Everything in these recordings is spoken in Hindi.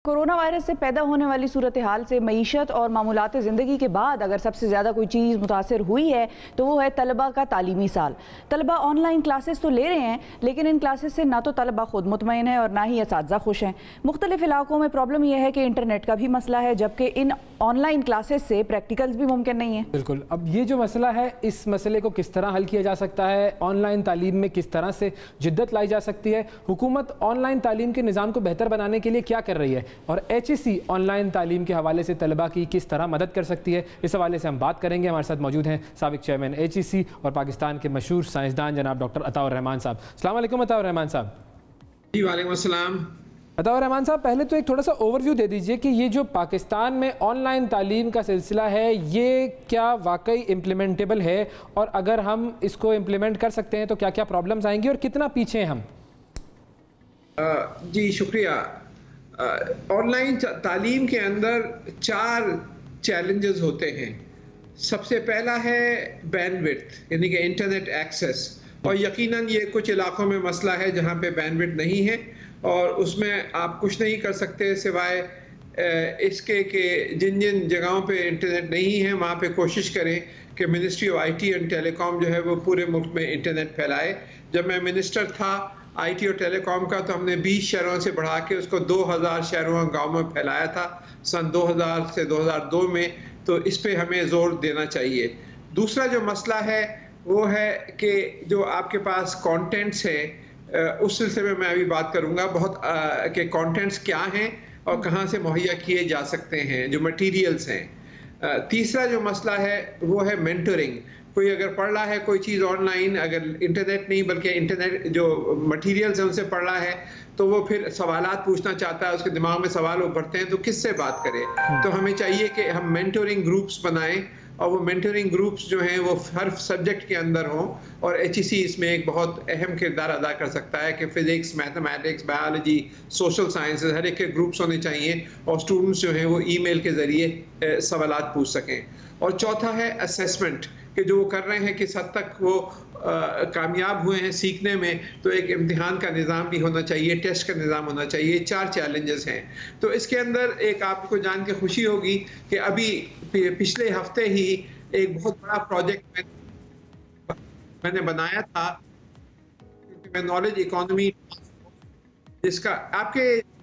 कोरोना वायरस से पैदा होने वाली सूरत हाल से मईशत और मामूलात ज़िंदगी के बाद अगर सबसे ज़्यादा कोई चीज़ मुतासर हुई है तो वो है तलबा का तालीमी साल। तलबा ऑनलाइन क्लासेस तो ले रहे हैं, लेकिन इन क्लासेस से ना तो तलबा खुद मुतमईन है और ना ही असातिज़ा खुश हैं। मुख्तलिफ इलाकों में प्रॉब्लम यह है कि इंटरनेट का भी मसला है, जबकि इन ऑनलाइन क्लासेस से प्रैक्टिकल्स भी मुमकिन नहीं है। बिल्कुल। अब ये जो मसला है, इस मसले को किस तरह हल किया जा सकता है, ऑनलाइन तालीम में किस तरह से जिद्दत लाई जा सकती है, हुकूमत ऑनलाइन तालीम के निज़ाम को बेहतर बनाने के लिए क्या कर रही है और HEC ऑनलाइन तालीम के हवाले से तलबा की किस तरह मदद कर सकती है, इस हवाले से हम बात करेंगे। हमारे साथ मौजूद हैं साबिक चेयरमैन HEC और पाकिस्तान के मशहूर साइंसदान जनाब डॉक्टर अताउर रहमान साहब। अस्सलाम वालेकुम अताउर रहमान साहब। जी वालेकुम अस्सलाम। अताउर रहमान साहब, पहले तो एक थोड़ा सा ओवरव्यू दे दीजिए कि ये जो पाकिस्तान में ऑनलाइन तालीम का सिलसिला है, ये क्या वाकई इम्प्लीमेंटेबल है, और अगर हम इसको इम्प्लीमेंट कर सकते हैं तो क्या क्या प्रॉब्लम्स आएंगी और कितना पीछे हैं हम? जी शुक्रिया। ऑनलाइन तालीम के अंदर 4 चैलेंजेस होते हैं। सबसे पहला है बैंडविड्थ, यानी कि इंटरनेट एक्सेस, और यकीनन ये कुछ इलाकों में मसला है जहाँ पे बैंडविड्थ नहीं है और उसमें आप कुछ नहीं कर सकते सिवाय इसके कि जिन जिन जगहों पे इंटरनेट नहीं है वहाँ पे कोशिश करें कि ministry of IT and telecom जो है वो पूरे मुल्क में इंटरनेट फैलाए। जब मैं मिनिस्टर था IT और टेलीकॉम का, तो हमने 20 शहरों से बढ़ा के उसको 2000 शहरों और गाँव में फैलाया था सन 2000 से 2002 में। तो इस पे हमें जोर देना चाहिए। दूसरा जो मसला है वो है कि जो आपके पास कंटेंट्स है, उस सिलसिले में मैं अभी बात करूंगा बहुत कि कंटेंट्स क्या हैं और कहां से मुहैया किए जा सकते हैं, जो मटेरियल्स हैं। तीसरा जो मसला है वो है मेंटरिंग। कोई अगर पढ़ रहा है कोई चीज़ ऑनलाइन, अगर इंटरनेट नहीं बल्कि इंटरनेट जो मटेरियल्स है उनसे पढ़ रहा है, तो वो फिर सवालात पूछना चाहता है, उसके दिमाग में सवाल उभरते हैं, तो किससे बात करे? तो हमें चाहिए कि हम मेंटरिंग ग्रुप्स बनाएं और वो मेंटरिंग ग्रुप्स जो हैं वो हर सब्जेक्ट के अंदर हों, और HEC इसमें एक बहुत अहम किरदार अदा कर सकता है कि physics, mathematics, biology, social sciences हर एक के ग्रुप्स होने चाहिए और स्टूडेंट्स जो हैं वो ईमेल के ज़रिए सवालात पूछ सकें। और चौथा है असेसमेंट, कि जो वो कर रहे हैं किस हद तक वो कामयाब हुए हैं सीखने में, तो एक इम्तिहान का निज़ाम भी होना चाहिए, टेस्ट का निज़ाम होना चाहिए। 4 चैलेंजेस हैं। तो इसके अंदर एक आपको जान के खुशी होगी कि अभी पिछले हफ्ते ही एक बहुत बड़ा प्रोजेक्ट मैंने बनाया था, मैं नॉलेज इकोनॉमी, जिसका आपके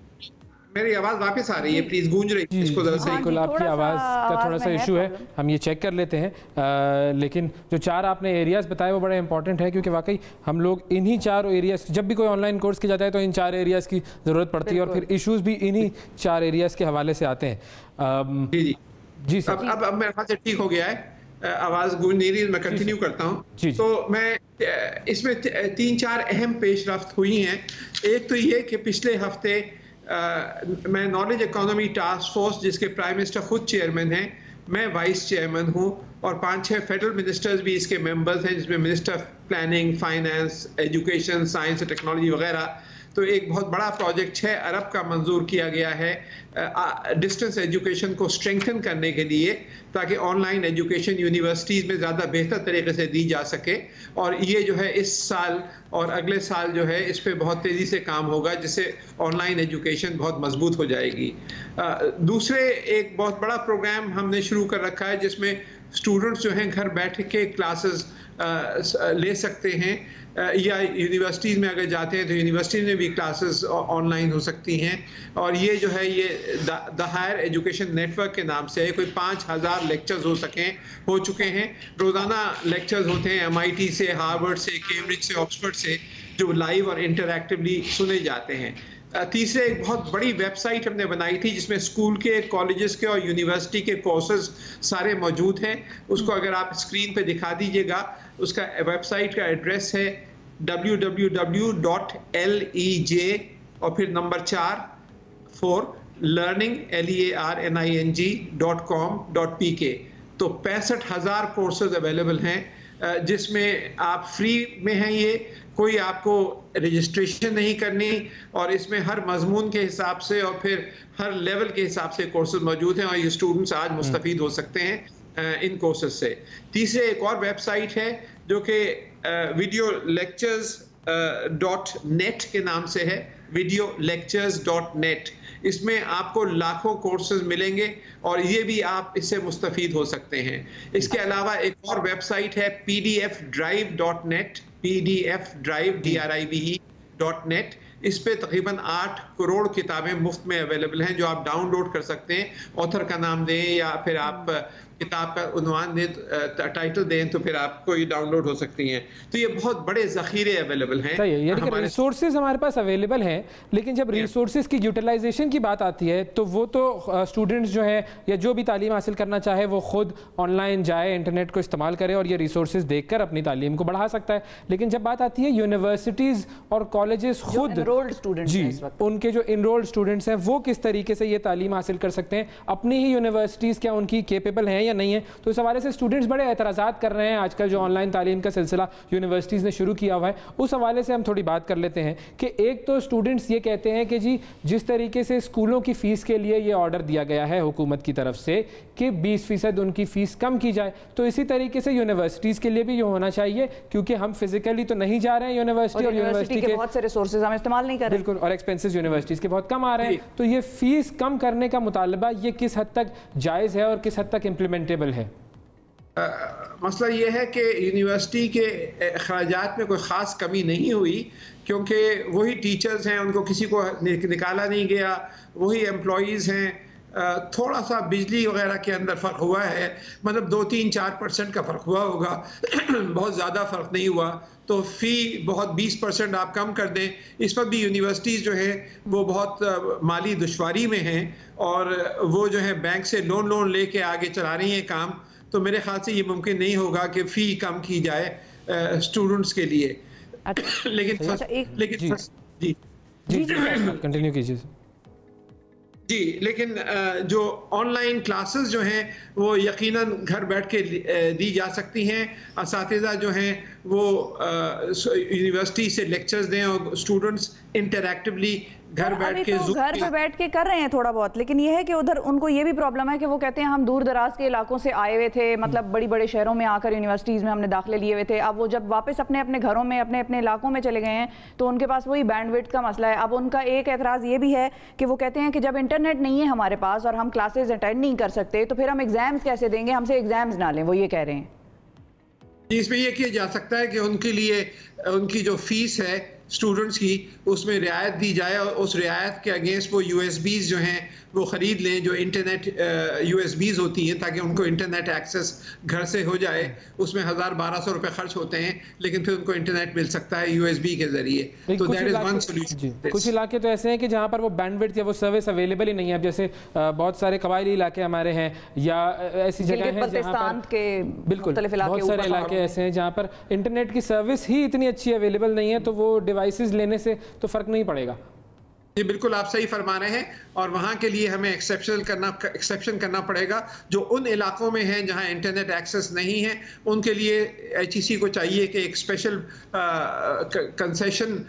मेरी आवाज़ वापस आ रही है, प्लीज़ गूंज रही है इसको ज़रा सही। बिल्कुल, आपकी आवाज़ का थोड़ा सा इशू है, हम ये चेक कर लेते हैं। लेकिन जो 4 आपने एरियाज़ बताए वो बड़े इंपॉर्टेंट है, क्योंकि वाकई हम लोग इन्हीं 4 एरियाज़, जब भी कोई ऑनलाइन कोर्स किया जाता है तो इन 4 एरियाज़ की ज़रूरत पड़ती है और फिर इशूज़ भी इन्हीं 4 एरियाज़ के हवाले से आते हैं। जी जी जी सर। अब मेरे ख्याल से ठीक हो गया है, आवाज़ गूंज नहीं रही, मैं कंटिन्यू करता हूँ। तो मैं इसमें 3-4 अहम पेशरफ्त हुई हैं। एक तो ये कि पिछले हफ्ते मैं नॉलेज इकोनॉमी टास्क फोर्स, जिसके प्राइम मिनिस्टर खुद चेयरमैन हैं, मैं वाइस चेयरमैन हूँ, और 5-6 फेडरल मिनिस्टर्स भी इसके मेंबर्स हैं, जिसमें minister planning, finance, education, science और टेक्नोलॉजी वगैरह। तो एक बहुत बड़ा प्रोजेक्ट 6 अरब का मंजूर किया गया है डिस्टेंस एजुकेशन को स्ट्रेंथन करने के लिए, ताकि ऑनलाइन एजुकेशन यूनिवर्सिटीज़ में ज़्यादा बेहतर तरीके से दी जा सके। और ये जो है इस साल और अगले साल जो है इस पर बहुत तेज़ी से काम होगा, जिससे ऑनलाइन एजुकेशन बहुत मजबूत हो जाएगी। दूसरे एक बहुत बड़ा प्रोग्राम हमने शुरू कर रखा है, जिसमें स्टूडेंट्स जो हैं घर बैठ के क्लासेस ले सकते हैं, या यूनिवर्सिटीज़ में अगर जाते हैं तो यूनिवर्सिटी में भी क्लासेस ऑनलाइन हो सकती हैं। और ये जो है ये द हायर एजुकेशन नेटवर्क के नाम से है। कोई 5000 लेक्चर्स हो चुके हैं। रोज़ाना लेक्चर्स होते हैं MIT से, हार्वर्ड से, कैम्ब्रिज से, ऑक्सफोर्ड से, जो लाइव और इंटरैक्टिवली सुने जाते हैं। तीसरे एक बहुत बड़ी वेबसाइट हमने बनाई थी, जिसमें स्कूल के, कॉलेजेस के और यूनिवर्सिटी के कोर्सेज सारे मौजूद हैं। उसको अगर आप स्क्रीन पे दिखा दीजिएगा, उसका वेबसाइट का एड्रेस है www.lej और फिर नंबर 4 learning.com.pk। तो 65,000 कोर्सेज अवेलेबल हैं, जिसमें आप फ्री में हैं। ये कोई आपको रजिस्ट्रेशन नहीं करनी, और इसमें हर मजमून के हिसाब से और फिर हर लेवल के हिसाब से कोर्सेज मौजूद हैं, और ये स्टूडेंट्स आज मुस्तफीद हो सकते हैं इन कोर्सेज से। तीसरे एक और वेबसाइट है जो कि वीडियो लेक्चर्स .net के नाम से है, videolectures.net। इसमें आपको लाखों कोर्सेज मिलेंगे और ये भी आप इससे मुस्तफीद हो सकते हैं। इसके अलावा एक और वेबसाइट है pdfdrive.net, pdfdrive.net। इस पे तकरीबन 8 करोड़ किताबें मुफ्त में अवेलेबल हैं जो आप डाउनलोड कर सकते हैं। ऑथर का नाम दें या फिर आप किताब का उन्वान दें, टाइटल दें, तो फिर आपको ये डाउनलोड हो सकती हैं। तो ये बहुत बड़े ज़ख़ीरे अवेलेबल हैं। यानी कि रिसोर्सेज हमारे पास अवेलेबल हैं, लेकिन जब रिसोर्सेज की यूटिलाइजेशन की बात आती है तो वो तो स्टूडेंट्स जो है या जो भी तालीम हासिल करना चाहे वो खुद ऑनलाइन जाए, इंटरनेट को इस्तेमाल करे और ये रिसोर्सेज देखकर अपनी तालीम को बढ़ा सकता है। लेकिन जब बात आती है यूनिवर्सिटीज़ और कॉलेजेस खुद जी उनके जो इनरोल्ड स्टूडेंट्स हैं वो किस तरीके से ये तालीम हासिल कर सकते हैं, अपनी ही यूनिवर्सिटीज़ क्या उनकी केपेबल हैं या नहीं है, तो इस हवाले से स्टूडेंट्स बड़े एतराज़ात कर रहे हैं। आजकल जो ऑनलाइन तालीम का सिलसिला यूनिवर्सिटीज़ ने शुरू किया हुआ है, उस हवाले से हम थोड़ी बात कर लेते हैं कि एक तो स्टूडेंट्स ये कहते हैं कि जी जिस तरीके से स्कूलों की फ़ीस के लिए ये ऑर्डर दिया गया है हुकूमत की तरफ से कि 20% उनकी फ़ीस कम की जाए, तो इसी तरीके से यूनिवर्सिटीज़ के लिए भी ये होना चाहिए, क्योंकि हम फिजिकली तो नहीं जा रहे हैं यूनिवर्सिटी और यूनिवर्सिटी के बहुत सारे सोर्सेज हम इस्तेमाल नहीं कर रहे, बिल्कुल, और एक्सपेंसेस यूनिवर्सिटीज़ के बहुत कम आ रहे हैं। तो ये फ़ीस कम करने का मुतालबा ये किस हद तक जायज़ है और किस हद तक इम्प्लीमेंटेबल है? मसला ये है कि यूनिवर्सिटी के अखराजात में कोई ख़ास कमी नहीं हुई, क्योंकि वही टीचर्स हैं, उनको किसी को निकाला नहीं गया, वही एम्प्लॉयज़ हैं। थोड़ा सा बिजली वगैरह के अंदर फ़र्क हुआ है, मतलब 2-3-4% का फ़र्क हुआ होगा बहुत ज़्यादा फ़र्क नहीं हुआ। तो फ़ी बहुत 20% आप कम कर दें, इस पर भी यूनिवर्सिटीज़ जो है वो बहुत माली दुश्वारी में हैं और वो जो है बैंक से लोन लेके आगे चला रही हैं काम। तो मेरे ख्याल से ये मुमकिन नहीं होगा कि फ़ी कम की जाए स्टूडेंट्स के लिए। लेकिन कंटिन्यू कीजिए जी। लेकिन जो ऑनलाइन क्लासेस जो हैं वो यकीनन घर बैठ के दी जा सकती हैं। असातिज़ा जो हैं वो यूनिवर्सिटी से लेक्चर्स दें और स्टूडेंट्स इंटरैक्टिवली घर बैठ के घर पे बैठ के कर रहे हैं थोड़ा बहुत, लेकिन ये है कि उधर उनको ये भी प्रॉब्लम है कि वो कहते हैं हम दूर दराज के इलाकों से आए हुए थे, मतलब बड़ी बड़े शहरों में आकर यूनिवर्सिटीज़ में हमने दाखिले लिए हुए थे। अब वो जब वापस अपने अपने घरों में अपने अपने इलाकों में चले गए हैं तो उनके पास वही बैंडविड्थ का मसला है। अब उनका एक एतराज़ ये भी है कि वो कहते हैं कि जब इंटरनेट नहीं है हमारे पास और हम क्लासेज अटेंड नहीं कर सकते तो फिर हम एग्जाम्स कैसे देंगे, हमसे एग्जाम्स ना लें, वो ये कह रहे हैं। इसमें यह किया जा सकता है कि उनके लिए उनकी जो फीस है स्टूडेंट्स की उसमें रियायत दी जाए और उस रियायत के अगेंस्ट वो यूएसबीज़ जो हैं वो ख़रीद लें, जो इंटरनेट यूएसबीज़ होती हैं, ताकि उनको इंटरनेट एक्सेस घर से हो जाए। उसमें 1000-1200 रुपये खर्च होते हैं, लेकिन फिर उनको इंटरनेट मिल सकता है यूएसबी के ज़रिए। तो दैट इज़ वन सोल्यूशन। कुछ इलाके तो ऐसे हैं कि जहाँ पर वो बैंडविड्थ या वो सर्विस अवेलेबल ही नहीं है। अब जैसे बहुत सारे कबायली इलाके हमारे हैं या ऐसी जगह हैं जहाँ पर बिल्कुल बहुत सारे इलाके ऐसे हैं जहाँ पर इंटरनेट की सर्विस ही इतनी अच्छी अवेलेबल नहीं है, तो वो डिवाइसेस लेने से तो फ़र्क नहीं पड़ेगा। जी बिल्कुल, आप सही फरमा रहे हैं। और वहाँ के लिए हमें एक्सेप्शन करना पड़ेगा। जो उन इलाकों में हैं जहाँ इंटरनेट एक्सेस नहीं है, उनके लिए HEC को चाहिए कि एक स्पेशल कंसेशन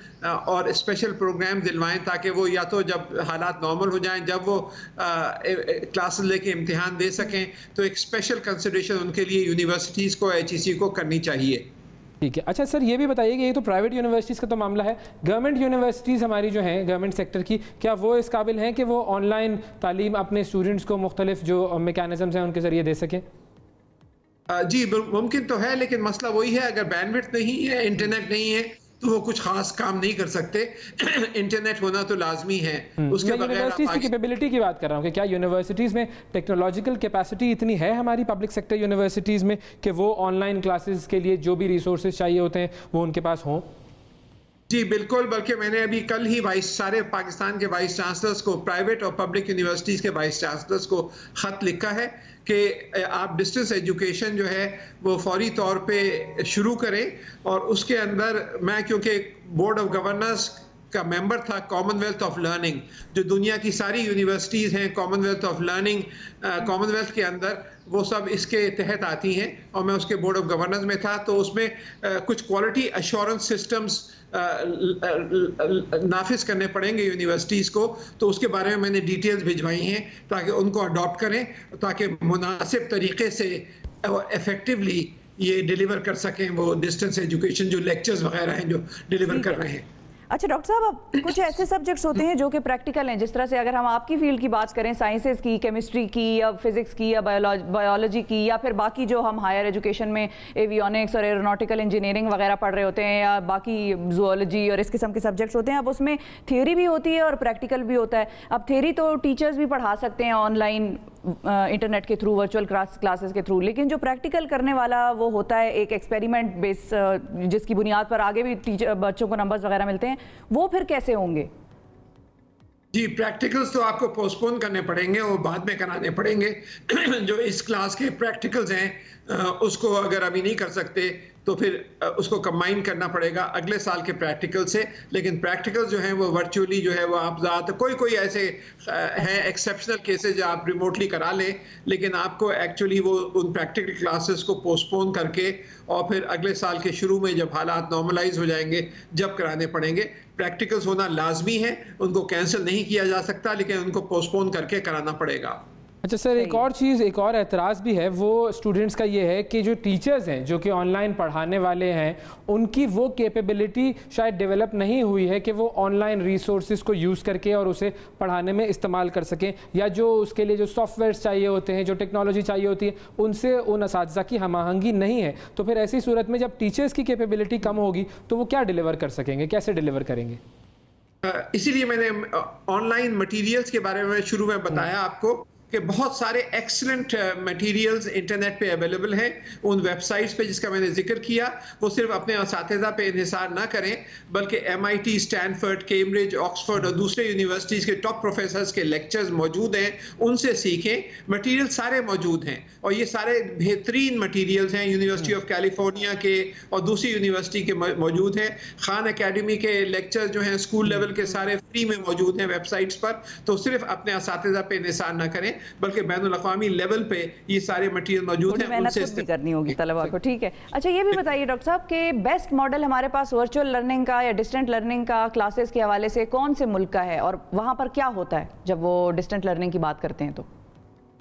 और स्पेशल प्रोग्राम दिलवाएं, ताकि वो या तो जब हालात नॉर्मल हो जाएं, जब वो क्लासेस लेके इम्तिहान दे सकें, तो एक स्पेशल कंसिडरेशन उनके लिए यूनिवर्सिटीज़ को HEC को करनी चाहिए। ठीक है। अच्छा सर, ये भी बताइए कि ये तो प्राइवेट यूनिवर्सिटीज़ का तो मामला है, गवर्नमेंट यूनिवर्सिटीज़ हमारी जो हैं गवर्नमेंट सेक्टर की, क्या वो इस काबिल हैं कि वो ऑनलाइन तालीम अपने स्टूडेंट्स को मुख्तलिफ जो मैकेनिज़म्स हैं उनके ज़रिए दे सकें? जी मुमकिन तो है, लेकिन मसला वही है, अगर बैंडविड्थ नहीं है, इंटरनेट नहीं है, तो वो कुछ खास काम नहीं कर सकते। इंटरनेट होना तो लाजमी है। उसके बगैर यूनिवर्सिटीज़ की कैपेबिलिटी की बात कर रहा हूँ कि क्या यूनिवर्सिटीज़ में टेक्नोलॉजिकल कैपेसिटी इतनी है हमारी पब्लिक सेक्टर यूनिवर्सिटीज़ में कि वो ऑनलाइन क्लासेस के लिए जो भी रिसोर्सेज चाहिए होते हैं वो उनके पास हों? जी बिल्कुल, बल्कि मैंने अभी कल ही सारे पाकिस्तान के वाइस चांसलर्स को, प्राइवेट और पब्लिक यूनिवर्सिटीज़ के वाइस चांसलर्स को ख़त लिखा है कि आप डिस्टेंस एजुकेशन जो है वो फौरी तौर पे शुरू करें। और उसके अंदर मैं, क्योंकि बोर्ड ऑफ गवर्नर्स का मेंबर था कॉमनवेल्थ ऑफ लर्निंग, जो दुनिया की सारी यूनिवर्सिटीज़ हैं कॉमनवेल्थ ऑफ लर्निंग, कॉमनवेल्थ के अंदर वो सब इसके तहत आती हैं, और मैं उसके बोर्ड ऑफ गवर्नर्स में था। तो उसमें कुछ क्वालिटी एश्योरेंस सिस्टम्स नाफिज करने पड़ेंगे यूनिवर्सिटीज़ को, तो उसके बारे में मैंने डिटेल्स भिजवाई हैं ताकि उनको अडॉप्ट करें, ताकि मुनासिब तरीके से इफ़ेक्टिवली ये डिलीवर कर सकें वो डिस्टेंस एजुकेशन, जो लेक्चर्स वगैरह हैं जो डिलीवर कर रहे हैं। अच्छा डॉक्टर साहब, अब कुछ ऐसे सब्जेक्ट्स होते हैं जो कि प्रैक्टिकल हैं, जिस तरह से अगर हम आपकी फील्ड की बात करें, साइंसेज की, केमिस्ट्री की या फिजिक्स की या बायोलॉजी की, या फिर बाकी जो हम हायर एजुकेशन में एवियोनिक्स और एरोनॉटिकल इंजीनियरिंग वगैरह पढ़ रहे होते हैं, या बाकी जूलॉजी और इस किस्म के सब्जेक्ट्स होते हैं, अब उसमें थियोरी भी होती है और प्रैक्टिकल भी होता है। अब थियोरी तो टीचर्स भी पढ़ा सकते हैं ऑनलाइन, इंटरनेट के थ्रू, वर्चुअल क्लासेस के थ्रू, लेकिन जो प्रैक्टिकल करने वाला वो होता है एक एक्सपेरिमेंट बेस, जिसकी बुनियाद पर आगे भी बच्चों को नंबर्स वगैरह मिलते हैं, वो फिर कैसे होंगे? जी, प्रैक्टिकल्स तो आपको पोस्टपोन करने पड़ेंगे और बाद में कराने पड़ेंगे। जो इस क्लास के प्रैक्टिकल्स हैं उसको अगर अभी नहीं कर सकते तो फिर उसको कंबाइन करना पड़ेगा अगले साल के प्रैक्टिकल से। लेकिन प्रैक्टिकल जो हैं वो वर्चुअली जो है वो आप ज़्यादा कोई ऐसे हैं एक्सेप्शनल केसेस जो आप रिमोटली करा लें, लेकिन आपको एक्चुअली वो उन प्रैक्टिकल क्लासेस को पोस्टपोन करके और फिर अगले साल के शुरू में जब हालात नॉर्मलाइज हो जाएंगे जब कराने पड़ेंगे। प्रैक्टिकल्स होना लाजमी है, उनको कैंसिल नहीं किया जा सकता, लेकिन उनको पोस्टपोन करके कराना पड़ेगा। अच्छा सर, एक और चीज़, एक और एतराज़ भी है वो स्टूडेंट्स का ये है कि जो टीचर्स हैं जो कि ऑनलाइन पढ़ाने वाले हैं, उनकी वो कैपेबिलिटी शायद डेवलप नहीं हुई है कि वो ऑनलाइन रिसोर्सेज को यूज़ करके और उसे पढ़ाने में इस्तेमाल कर सकें, या जो उसके लिए जो सॉफ्टवेयर्स चाहिए होते हैं, जो टेक्नोलॉजी चाहिए होती है, उनसे उन असातिज़ा की हमआहंगी नहीं है। तो फिर ऐसी सूरत में जब टीचर्स की कैपेबिलिटी कम होगी तो वो क्या डिलीवर कर सकेंगे, कैसे डिलीवर करेंगे? इसीलिए मैंने ऑनलाइन मटेरियल्स के बारे में शुरू में बताया आपको कि बहुत सारे एक्सीलेंट मटेरियल्स इंटरनेट पे अवेलेबल हैं उन वेबसाइट्स पे जिसका मैंने जिक्र किया। वो सिर्फ अपने असातिज़ा पे इन्हिसार ना करें, बल्कि MIT, स्टैनफोर्ड, कैम्ब्रिज, ऑक्सफोर्ड और दूसरे यूनिवर्सिटीज़ के टॉप प्रोफेसर्स के लेक्चर्स मौजूद हैं, उनसे सीखें। मटेरियल सारे मौजूद हैं और ये सारे बेहतरीन मटेरियल्स हैं। यूनिवर्सिटी ऑफ कैलिफोर्निया के और दूसरी यूनिवर्सिटी के मौजूद हैं। खान अकेडमी के लेक्चर्स जो हैं स्कूल लेवल के सारे फ्री में मौजूद हैं वेबसाइट्स पर। तो सिर्फ अपने असातिज़ा पे इन्हिसार ना करें, बल्कि बैनुल-अक़वामी लेवल पे ये सारे मटेरियल मौजूद हैं, उनसे मेहनत भी करनी होगी तलबा को। ठीक है, अच्छा ये भी बताइए डॉक्टर साहब कि बेस्ट मॉडल हमारे पास वर्चुअल लर्निंग का या डिस्टेंट लर्निंग का क्लासेस के हवाले से कौन से मुल्क का है, और वहाँ पर क्या होता है जब वो डिस्टेंट लर्निंग की बात करते हैं? तो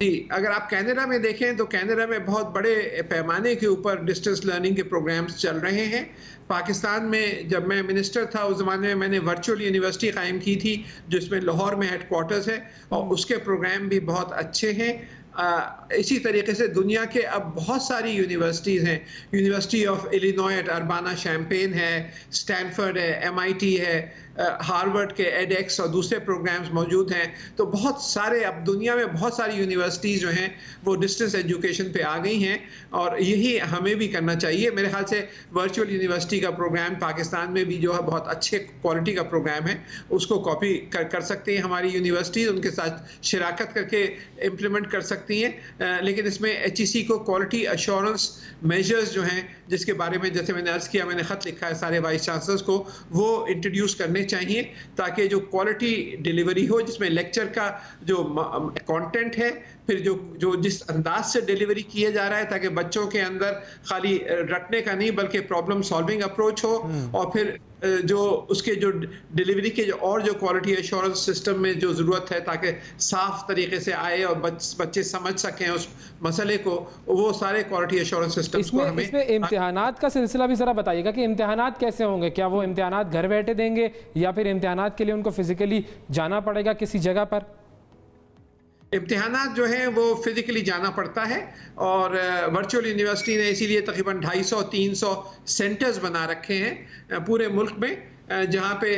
जी, अगर आप कनाडा में देखें तो कनाडा में बहुत बड़े पैमाने के ऊपर डिस्टेंस लर्निंग के प्रोग्राम्स चल रहे हैं। पाकिस्तान में जब मैं मिनिस्टर था उस ज़माने में मैंने वर्चुअल यूनिवर्सिटी कायम की थी जिसमें लाहौर में हेडक्वार्टर्स है और उसके प्रोग्राम भी बहुत अच्छे हैं। इसी तरीके से दुनिया के अब बहुत सारी यूनिवर्सिटीज़ हैं। University of Illinois at Urbana Champaign है, स्टैनफोर्ड है, MIT है, हार्वर्ड के एडएक्स और दूसरे प्रोग्राम्स मौजूद हैं। तो बहुत सारे अब दुनिया में बहुत सारी यूनिवर्सिटीज़ जो हैं वो डिस्टेंस एजुकेशन पे आ गई हैं और यही हमें भी करना चाहिए। मेरे ख्याल से वर्चुअल यूनिवर्सिटी का प्रोग्राम पाकिस्तान में भी जो है बहुत अच्छे क्वालिटी का प्रोग्राम है, उसको कॉपी कर सकते हैं हमारी यूनिवर्सिटीज़, उनके साथ शिराकत करके इम्प्लीमेंट कर सकती हैं। लेकिन इसमें HEC को क्वालिटी अश्योरेंस मेजर्स जो हैं, जिसके बारे में जैसे मैंने अर्ज़ किया, मैंने ख़त लिखा है सारे वाइस चांसलर्स को, वो इंट्रोड्यूस करने चाहिए ताकि जो क्वालिटी डिलीवरी हो, जिसमें लेक्चर का जो कंटेंट है, फिर जो जिस अंदाज से डिलीवरी किया जा रहा है, ताकि बच्चों के अंदर खाली रटने का नहीं बल्कि प्रॉब्लम सॉल्विंग अप्रोच हो, और फिर जो उसके जो डिलीवरी के और जो क्वालिटी एश्योरेंस सिस्टम में जो ज़रूरत है ताकि साफ तरीके से आए और बच्चे समझ सकें उस मसले को, वो सारे क्वालिटी एश्योरेंस सिस्टम्स को हमें। इसमें इम्तिहानात का सिलसिला भी ज़रा बताइएगा कि इम्तिहानात कैसे होंगे? क्या वो इम्तिहानात घर बैठे देंगे या फिर इम्तिहानात के लिए उनको फिजिकली जाना पड़ेगा किसी जगह पर? इम्तिहानात जो हैं वो फिजिकली जाना पड़ता है और वर्चुअल यूनिवर्सिटी ने इसीलिए तकरीबन 250-300 सेंटर्स बना रखे हैं पूरे मुल्क में, जहाँ पे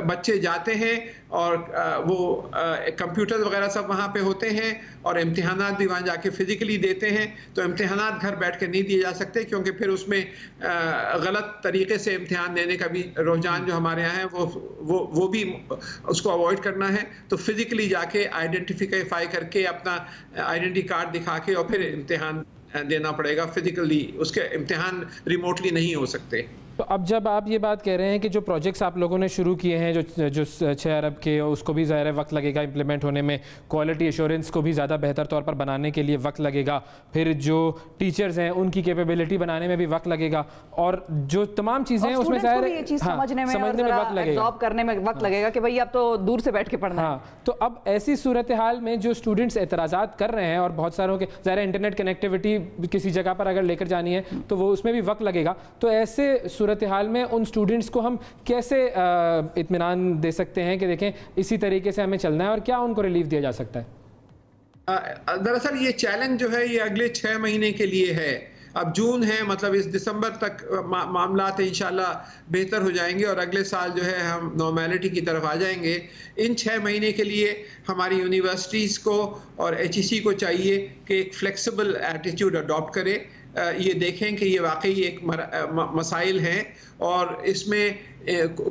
बच्चे जाते हैं और वो कंप्यूटर वगैरह सब वहाँ पे होते हैं और इम्तिहानात भी वहाँ जाके फिजिकली देते हैं। तो इम्तिहानात घर बैठ के नहीं दिए जा सकते क्योंकि फिर उसमें गलत तरीके से इम्तिहान देने का भी रुझान जो हमारे यहाँ है वो भी उसको अवॉइड करना है। तो फिजिकली जाके आइडेंटिफाई करके अपना आइडेंटिटी कार्ड दिखा के और फिर इम्तिहान देना पड़ेगा फिजिकली, उसके इम्तिहान रिमोटली नहीं हो सकते। तो अब जब आप ये बात कह रहे हैं कि जो प्रोजेक्ट्स आप लोगों ने शुरू किए हैं जो 6 अरब के, उसको भी ज़ाहिर है वक्त लगेगा इम्प्लीमेंट होने में, क्वालिटी एश्योरेंस को भी ज़्यादा बेहतर तौर पर बनाने के लिए वक्त लगेगा, फिर जो टीचर्स हैं उनकी कैपेबिलिटी बनाने में भी वक्त लगेगा, और जो तमाम चीज़ें हैं उसमें ज़ाहिर है समझने में वक्त लगेगा, करने में वक्त लगेगा कि भाई अब तो दूर से बैठ के पढ़ना है। तो अब ऐसी सूरत हाल में जो स्टूडेंट्स एतराज़ात कर रहे हैं और बहुत सारों के ज़ाहिर इंटरनेट कनेक्टिविटी किसी जगह पर अगर लेकर जानी है तो वो उसमें भी वक्त लगेगा, तो ऐसे सूरत हाल में उन स्टूडेंट्स को हम कैसे इत्मीनान दे सकते हैं कि देखें इसी तरीके से हमें चलना है, और क्या उनको रिलीफ दिया जा सकता है? दरअसल ये चैलेंज जो है ये अगले 6 महीने के लिए है। अब जून है, मतलब इस दिसंबर तक मामलात इंशाल्लाह बेहतर हो जाएंगे और अगले साल जो है हम नॉर्मेलिटी की तरफ आ जाएंगे। इन 6 महीने के लिए हमारी यूनिवर्सिटीज़ को और HEC को चाहिए कि एक फ्लेक्सिबल एटीट्यूड अडॉप्ट करे, ये देखें कि ये वाकई एक मसाइल हैं और इसमें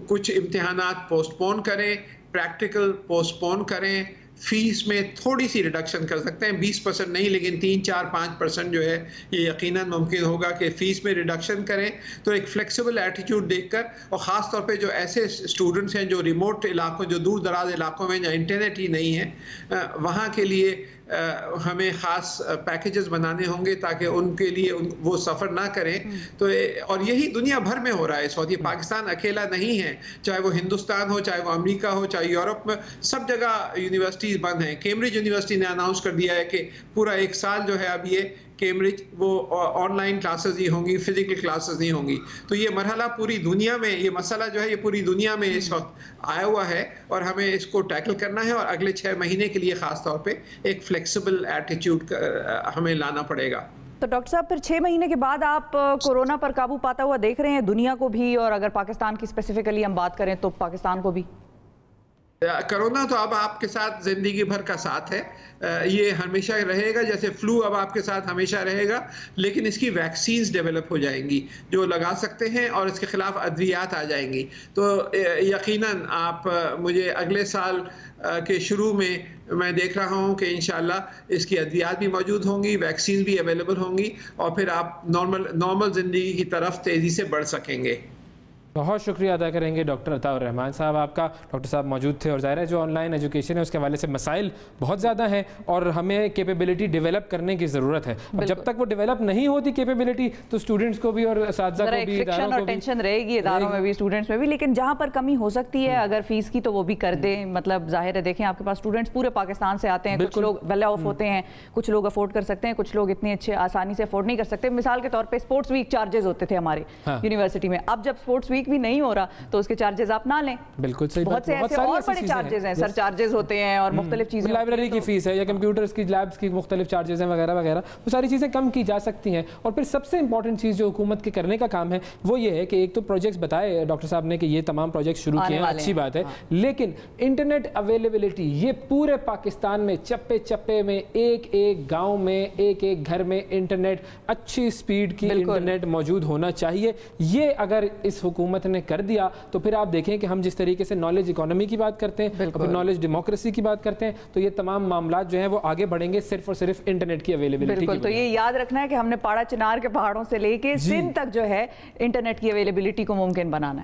कुछ इम्तिहानात पोस्टपोन करें, प्रैक्टिकल पोस्टपोन करें, फीस में थोड़ी सी रिडक्शन कर सकते हैं, 20% नहीं लेकिन 3-4-5% जो है ये यकीनन मुमकिन होगा कि फ़ीस में रिडक्शन करें। तो एक फ्लेक्सिबल एटीट्यूड देखकर, और ख़ास तौर पे जो ऐसे स्टूडेंट्स हैं जो रिमोट इलाकों, जो दूर दराज इलाकों में जहाँ इंटरनेट ही नहीं है, वहाँ के लिए हमें ख़ास पैकेजेस बनाने होंगे ताकि उनके लिए वो सफ़र ना करें। तो और यही दुनिया भर में हो रहा है इस वक्त, ये पाकिस्तान अकेला नहीं है, चाहे वो हिंदुस्तान हो, चाहे वो अमेरिका हो, चाहे यूरोप में, सब जगह यूनिवर्सिटीज़ बंद हैं। कैम्ब्रिज यूनिवर्सिटी ने अनाउंस कर दिया है कि पूरा 1 साल जो है अब ये कैम्ब्रिज वो ऑनलाइन क्लासेस ही होंगी, फिजिकल क्लासेस नहीं होंगी। तो ये मरहला पूरी दुनिया में, ये मसला जो है ये पूरी दुनिया में इस वक्त आया हुआ है और हमें इसको टैकल करना है और अगले 6 महीने के लिए ख़ास तौर पे एक फ्लेक्सिबल एटीट्यूड हमें लाना पड़ेगा। तो डॉक्टर साहब, फिर 6 महीने के बाद आप कोरोना पर काबू पाता हुआ देख रहे हैं दुनिया को भी, और अगर पाकिस्तान की स्पेसिफिकली हम बात करें तो पाकिस्तान को भी? कोरोना तो अब आपके साथ जिंदगी भर का साथ है, ये हमेशा रहेगा, जैसे फ्लू अब आपके साथ हमेशा रहेगा, लेकिन इसकी वैक्सीन्स डेवलप हो जाएंगी जो लगा सकते हैं और इसके खिलाफ अद्वियात आ जाएंगी। तो यकीनन आप मुझे अगले साल के शुरू में मैं देख रहा हूँ कि इंशाल्लाह इसकी अद्वियात भी मौजूद होंगी, वैक्सीन भी अवेलेबल होंगी और फिर आप नॉर्मल ज़िंदगी की तरफ तेज़ी से बढ़ सकेंगे। बहुत शुक्रिया अदा करेंगे डॉक्टर अताउर रहमान साहब आपका। डॉक्टर साहब मौजूद थे और ज़ाहिर है जो ऑनलाइन एजुकेशन है उसके हवाले से मसाइल बहुत ज़्यादा हैं और हमें कैपेबिलिटी डेवलप करने की ज़रूरत है। और जब तक वो डेवलप नहीं होती कैपेबिलिटी तो स्टूडेंट्स को भी और असातिज़ा को भी, इदारों को भी टेंशन रहेगी, इदारों में भी, स्टूडेंट्स में भी। लेकिन जहाँ पर कमी हो सकती है अगर फीस की तो वो भी कर दें। मतलब जाहिर है, देखें आपके पास स्टूडेंट्स पूरे पाकिस्तान से आते हैं, कुछ लोग वेल ऑफ होते हैं, कुछ लोग अफोर्ड कर सकते हैं, कुछ लोग इतने अच्छे आसानी से अफोर्ड नहीं कर सकते। मिसाल के तौर पर स्पोर्ट्स वीक चार्जेस होते थे हमारे यूनिवर्सिटी में, अब जब स्पोर्ट्स वीक भी नहीं हो रहा तो उसके चार्जेस आप ना लें। बिल्कुल सही, बहुत से ऐसे और बड़े चार्जेस हैं, सर चार्जेस होते हैं और मुख्तलिफ चीजें, लाइब्रेरी की फीस है या कंप्यूटर्स की लैब्स की मुख्तलिफ चार्जेस हैं वगैरह वगैरह, वो सारी चीज़ें कम की जा सकती हैं। और फिर सबसे इंपॉर्टेंट चीज़ जो हुकूमत के करने का काम है वो ये है कि एक तो प्रोजेक्ट्स बताए डॉक्टर साहब ने कि ये तमाम प्रोजेक्ट शुरू किए हैं, अच्छी बात है, लेकिन इंटरनेट अवेलेबिलिटी ये पूरे पाकिस्तान में चप्पे चप्पे में, एक एक गाँव में, एक एक घर में इंटरनेट, अच्छी स्पीड की इंटरनेट मौजूद होना चाहिए। ये अगर इस हुकूमत ने कर दिया तो फिर आप देखें कि हम जिस तरीके से नॉलेज इकोनॉमी की बात करते हैं, फिर नॉलेज डेमोक्रेसी की बात करते हैं, तो ये तमाम मामला जो हैं वो आगे बढ़ेंगे सिर्फ और सिर्फ इंटरनेट की अवेलेबिलिटी की। तो ये याद रखना है कि हमने पाड़ा चिनार के पहाड़ों से लेके सिंध तक जो है इंटरनेट की अवेलेबिलिटी को मुमकिन बनाना है।